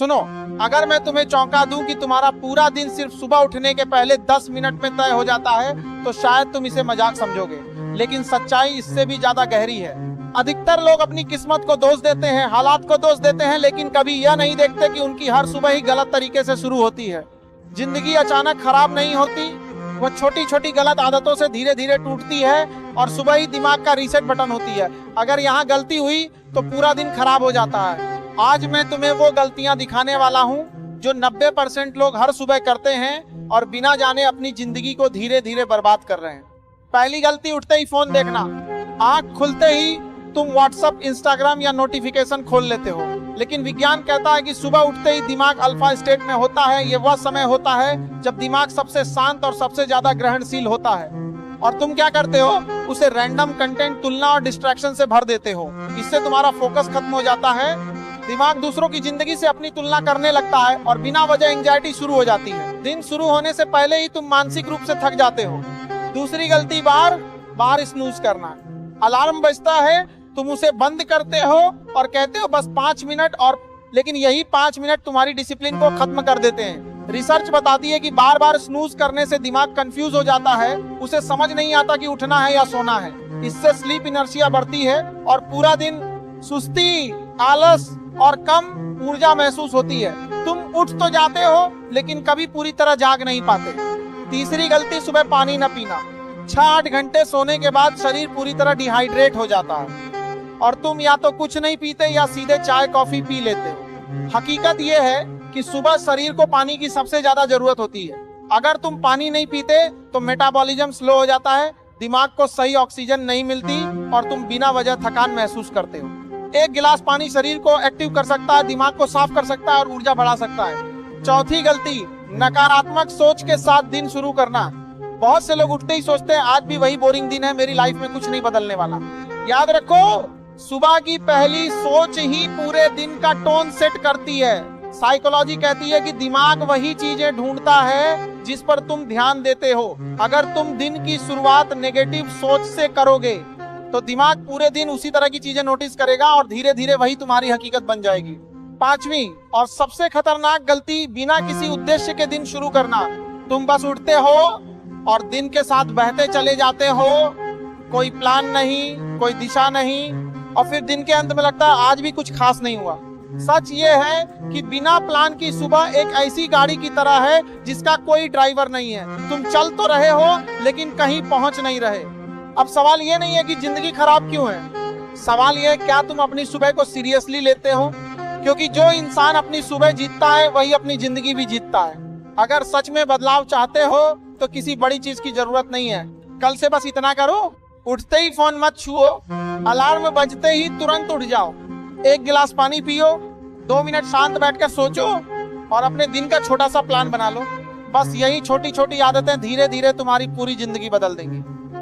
सुनो, अगर मैं तुम्हें चौंका दूं कि तुम्हारा पूरा दिन सिर्फ सुबह उठने के पहले 10 मिनट में तय हो जाता है तो शायद तुम इसे मजाक समझोगे, लेकिन सच्चाई इससे भी ज्यादा गहरी है। अधिकतर लोग अपनी किस्मत को दोष देते हैं, हालात को दोष देते हैं, लेकिन कभी यह नहीं देखते कि उनकी हर सुबह ही गलत तरीके से शुरू होती है। जिंदगी अचानक खराब नहीं होती, वह छोटी छोटी गलत आदतों से धीरे धीरे टूटती है और सुबह ही दिमाग का रीसेट बटन होती है। अगर यहाँ गलती हुई तो पूरा दिन खराब हो जाता है। आज मैं तुम्हें वो गलतियां दिखाने वाला हूँ जो 90% लोग हर सुबह करते हैं और बिना जाने अपनी जिंदगी को धीरे धीरे बर्बाद कर रहे हैं। पहली गलती, उठते ही फोन देखना। आंख खुलते ही तुम व्हाट्सएप, इंस्टाग्राम या नोटिफिकेशन खोल लेते हो, लेकिन विज्ञान कहता है कि सुबह उठते ही दिमाग अल्फा स्टेट में होता है। ये वह समय होता है जब दिमाग सबसे शांत और सबसे ज्यादा ग्रहणशील होता है। और तुम क्या करते हो? उसे रैंडम कंटेंट, तुलना और डिस्ट्रैक्शन से भर देते हो। इससे तुम्हारा फोकस खत्म हो जाता है, दिमाग दूसरों की जिंदगी से अपनी तुलना करने लगता है और बिना वजह एंजाइटी शुरू हो जाती है। दिन शुरू होने से पहले ही तुम मानसिक रूप से थक जाते हो। दूसरी गलती, बार बार स्नूज करना। अलार्म बजता है, तुम उसे बंद करते हो और कहते हो बस 5 मिनट, और लेकिन यही 5 मिनट तुम्हारी डिसिप्लिन को खत्म कर देते हैं। रिसर्च बताती है कि बार बार स्नूज करने से दिमाग कंफ्यूज हो जाता है, उसे समझ नहीं आता कि उठना है या सोना है। इससे स्लीप इनर्शिया बढ़ती है और पूरा दिन सुस्ती, आलस और कम ऊर्जा महसूस होती है। तुम उठ तो जाते हो लेकिन कभी पूरी तरह जाग नहीं पाते। तीसरी गलती, सुबह पानी न पीना। 6-8 घंटे सोने के बाद शरीर पूरी तरह डिहाइड्रेट हो जाता है और तुम या तो कुछ नहीं पीते या सीधे चाय कॉफी पी लेते हो। हकीकत यह है कि सुबह शरीर को पानी की सबसे ज्यादा जरूरत होती है। अगर तुम पानी नहीं पीते तो मेटाबॉलिज्म स्लो हो जाता है, दिमाग को सही ऑक्सीजन नहीं मिलती और तुम बिना वजह थकान महसूस करते हो। 1 गिलास पानी शरीर को एक्टिव कर सकता है, दिमाग को साफ कर सकता है और ऊर्जा बढ़ा सकता है। चौथी गलती, नकारात्मक सोच के साथ दिन शुरू करना। बहुत से लोग उठते ही सोचते हैं आज भी वही बोरिंग दिन है, मेरी लाइफ में कुछ नहीं बदलने वाला। याद रखो, सुबह की पहली सोच ही पूरे दिन का टोन सेट करती है। साइकोलॉजी कहती है कि दिमाग वही चीजें ढूंढता है जिस पर तुम ध्यान देते हो। अगर तुम दिन की शुरुआत नेगेटिव सोच से करोगे तो दिमाग पूरे दिन उसी तरह की चीजें नोटिस करेगा और धीरे धीरे वही तुम्हारी हकीकत बन जाएगी। 5वीं और सबसे खतरनाक गलती, बिना किसी उद्देश्य के दिन शुरू करना। तुम बस उठते हो और दिन के साथ बहते चले जाते हो, कोई प्लान नहीं, कोई दिशा नहीं, और फिर दिन के अंत में लगता है आज भी कुछ खास नहीं हुआ। सच ये है कि बिना प्लान की सुबह एक ऐसी गाड़ी की तरह है जिसका कोई ड्राइवर नहीं है। तुम चल तो रहे हो लेकिन कहीं पहुंच नहीं रहे। अब सवाल ये नहीं है कि जिंदगी खराब क्यों है, सवाल ये है क्या तुम अपनी सुबह को सीरियसली लेते हो? क्योंकि जो इंसान अपनी सुबह जीतता है वही अपनी जिंदगी भी जीतता है। अगर सच में बदलाव चाहते हो तो किसी बड़ी चीज की जरूरत नहीं है। कल से बस इतना करो, उठते ही फोन मत छुओ, अलार्म बजते ही तुरंत उठ जाओ, 1 गिलास पानी पियो, 2 मिनट शांत बैठकर सोचो और अपने दिन का छोटा सा प्लान बना लो। बस यही छोटी छोटी आदतें धीरे धीरे तुम्हारी पूरी जिंदगी बदल देंगी।